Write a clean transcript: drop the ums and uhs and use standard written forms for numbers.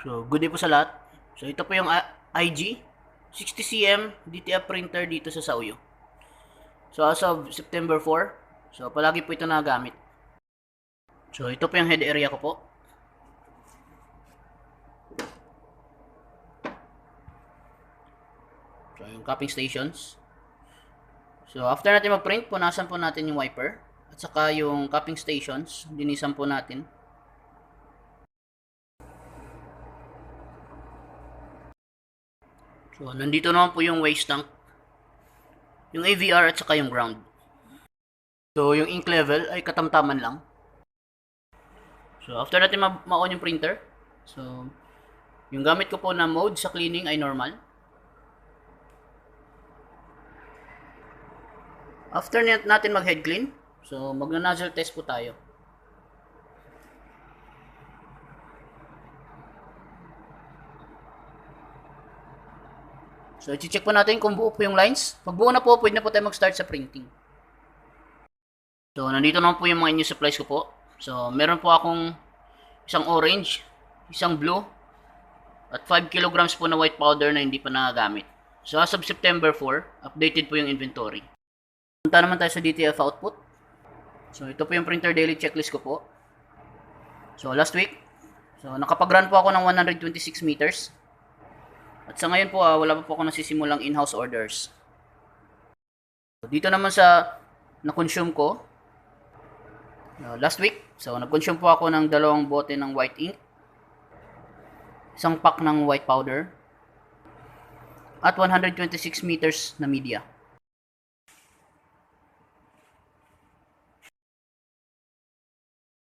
So, good day po sa lahat. So, ito po yung IG 60cm DTF printer dito sa Sauyo. So, as of September 4, so palagi po ito nagamit. So, ito po yung head area ko po. So, yung cupping stations. So, after natin mag-print, punasan po natin yung wiper. At saka yung cupping stations, linisan po natin. So, nandito naman po yung waste tank, yung AVR at saka yung ground. So, yung ink level ay katamtaman lang. So, after natin ma-on yung printer, so, yung gamit ko po na mode sa cleaning ay normal. After natin mag-head clean, so, magna-nozzle test po tayo. So, i-check po natin kung buo po yung lines. Pag buo na po, pwede na po tayo mag-start sa printing. So, nandito naman po yung mga new supplies ko po. So, meron po akong isang orange, isang blue, at 5 kilograms po na white powder na hindi pa nagagamit. So, as of September 4, updated po yung inventory. Punta naman tayo sa DTF output. So, ito po yung printer daily checklist ko po. So, last week, so nakapag-run po ako ng 126 meters. At sa ngayon po, wala pa po ako nasisimulang in-house orders. So, dito naman sa na-consume ko, last week, so nag-consume po ako ng 2 bote ng white ink, isang pack ng white powder, at 126 meters na media.